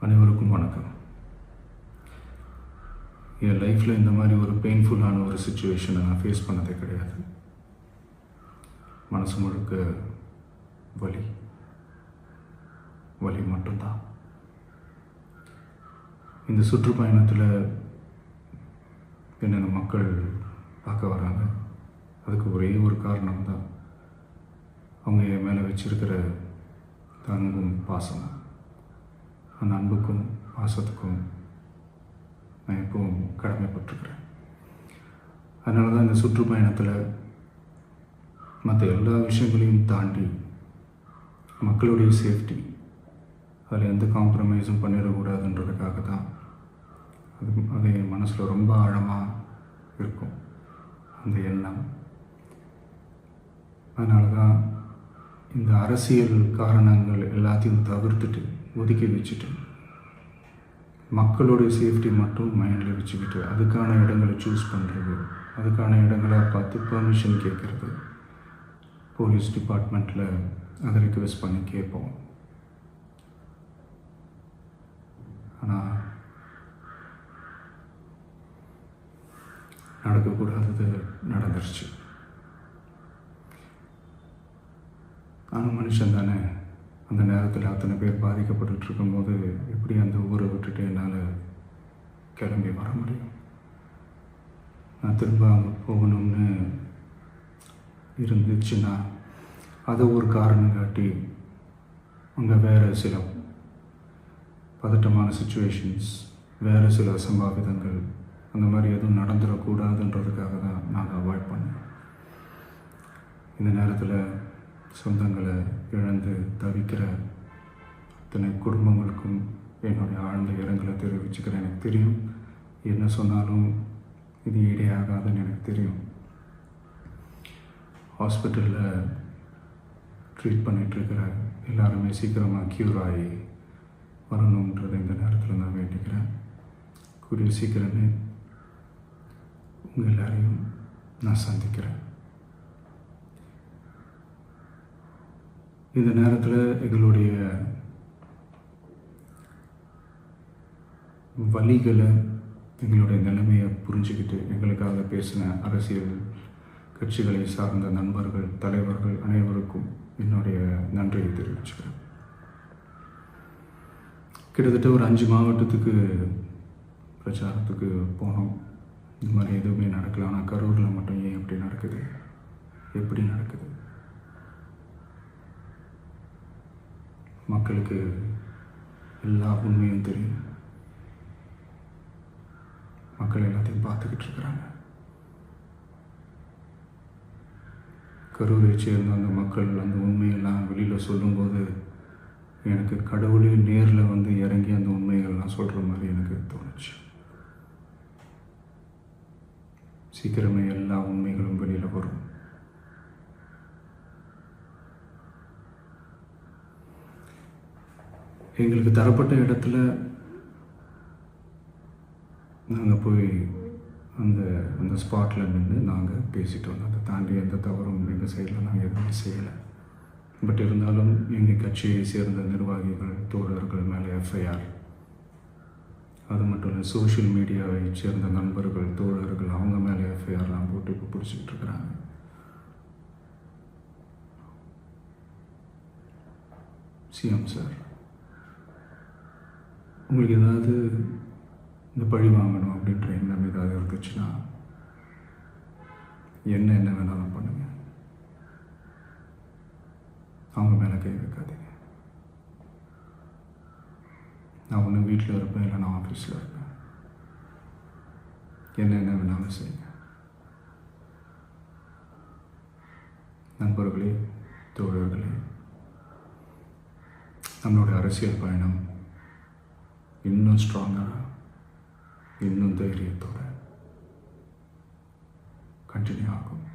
அனைவருக்கும் வணக்கம். என் லைஃப்பில் இந்த மாதிரி ஒரு பெயின்ஃபுல்லான ஒரு சுச்சுவேஷனை நான் ஃபேஸ் பண்ணதே கிடையாது. மனசு முழுக்க வலி வலி மட்டும்தான். இந்த சுற்றுப்பயணத்தில் என்னென்ன மக்கள் பார்க்க வராங்க, அதுக்கு ஒரே ஒரு காரணம் தான், அவங்க என் மேலே வச்சிருக்கிற அன்பும் பாசம். அந்த அன்புக்கும் பாசத்துக்கும் நான் எப்பவும் கடமைப்பட்டிருக்கிறேன். அதனால தான் இந்த சுற்றுப்பயணத்தில் மற்ற எல்லா விஷயங்களையும் தாண்டி மக்களுடைய சேஃப்டி, அதில் எந்த காம்ப்ரமைஸும் பண்ணிடக்கூடாதுன்றதுக்காக தான் அது என் மனசில் ரொம்ப ஆழமாக இருக்கும் அந்த எண்ணம். அதனால தான் இந்த அரசியல் காரணங்கள் எல்லாத்தையும் தவிர்த்துட்டு ஒதுக்கி வச்சுட்டு மக்களோடைய சேஃப்டி மட்டும் மைண்டில் வச்சுக்கிட்டு அதுக்கான இடங்களை சூஸ் பண்ணுறது, அதுக்கான இடங்களை பார்த்து பெர்மிஷன் கேட்குறது, போலீஸ் டிபார்ட்மெண்ட்டில் அதை ரிக்வெஸ்ட் பண்ணி கேட்போம். ஆனால் நடக்கக்கூடாதது நடந்துருச்சு. ஆனால் மனுஷன் தானே. அந்த நேரத்தில் அத்தனை பேர் பாதிக்கப்பட்டு இருக்கும்போது எப்படி அந்த ஊரை விட்டுட்டு என்னால் கிளம்பி வர முடியும்? நான் திரும்ப அங்கே போகணும்னு இருந்துச்சுன்னா அதை ஒரு காரணம் காட்டி அங்கே வேறு சில பதட்டமான சுச்சுவேஷன்ஸ், வேறு சில அசம்பாவிதங்கள் அந்த மாதிரி எதுவும் நடந்துடக்கூடாதுன்றதுக்காக தான் நாங்கள் அவாய்ட் பண்ணோம். இந்த நேரத்தில் சொந்தங்களை இழந்து தவிக்கிற அத்தனை குடும்பங்களுக்கும் என்னுடைய ஆழ்ந்த இரங்கலை தெரிவிச்சுக்கிறேன். எனக்கு தெரியும், என்ன சொன்னாலும் இது ஈடேயாகாதுன்னு எனக்கு தெரியும். ஹாஸ்பிட்டலில் ட்ரீட் பண்ணிகிட்ருக்கிற எல்லாருமே சீக்கிரமாக க்யூர் ஆகி வரணுன்றதை இந்த நேரத்தில் நான் வேண்டிக்கிறேன். கூடிய சீக்கிரமே உங்கள் எல்லாரையும் நான் சந்திக்கிறேன். இந்த நேரத்தில் எங்களுடைய வலிகளை, எங்களுடைய நிலைமையை புரிஞ்சுக்கிட்டு எங்களுக்காக பேசின அரசியல் கட்சிகளை சார்ந்த நண்பர்கள், தலைவர்கள் அனைவருக்கும் என்னுடைய நன்றியை தெரிவிச்சுக்கிறேன். கிட்டத்தட்ட ஒரு 5 மாவட்டத்துக்கு பிரச்சாரத்துக்கு போனோம். இந்த மாதிரி எதுவுமே நடக்கல. ஆனால் கரூரில் மட்டும் ஏன் எப்படி நடக்குது, எப்படி நடக்குது? மக்களுக்கு எல்லா உண்மையும் தெரியும். மக்கள் எல்லாத்தையும் பார்த்துக்கிட்டு இருக்கிறாங்க. கரூரை சேர்ந்த அந்த மக்கள் அந்த உண்மையெல்லாம் வெளியில் சொல்லும்போது எனக்கு கடவுளே நேரில் வந்து இறங்கி அந்த உண்மைகள்லாம் சொல்கிற மாதிரி எனக்கு தோணுச்சு. சீக்கிரமே எல்லா உண்மைகளும் வெளியில் வரும். எங்களுக்கு தரப்பட்ட இடத்துல நாங்கள் போய் அந்த ஸ்பாட்டில் நின்று நாங்கள் பேசிட்டு வந்தோம். அதை தாண்டி எந்த தவறும் எங்கள் சைடில் நாங்கள் எதுவுமே செய்யலை. பட் இருந்தாலும் எங்கள் கட்சியை சேர்ந்த நிர்வாகிகள், தோழர்கள் மேலே எஃப்ஐஆர், அது மட்டும் இல்லை சோஷியல் மீடியாவை சேர்ந்த நண்பர்கள், தோழர்கள் அவங்க மேலே எஃப்ஐஆர்லாம் போட்டு இப்போ பிடிச்சிக்கிட்டு இருக்கிறாங்க. சிஎம் சார், உங்களுக்கு ஏதாவது இந்த பழி வாங்கணும் அப்படின்ற எண்ணம் ஏதாவது இருந்துச்சுன்னா என்ன வேணாலும் பண்ணுங்க. அவங்க மேலே கை வைக்காதீங்க. நான் ஒன்று வீட்டில் இருப்பேன், இல்லை நான் ஆஃபீஸில் இருப்பேன். என்ன வேணாலும் செய்யுங்க. நண்பர்களே, தோழர்களே, நம்மளுடைய அரசியல் பயணம் இன்னும் ஸ்ட்ராங்காக, இன்னும் தைரியத்தோடு கண்டினியூ ஆகும்.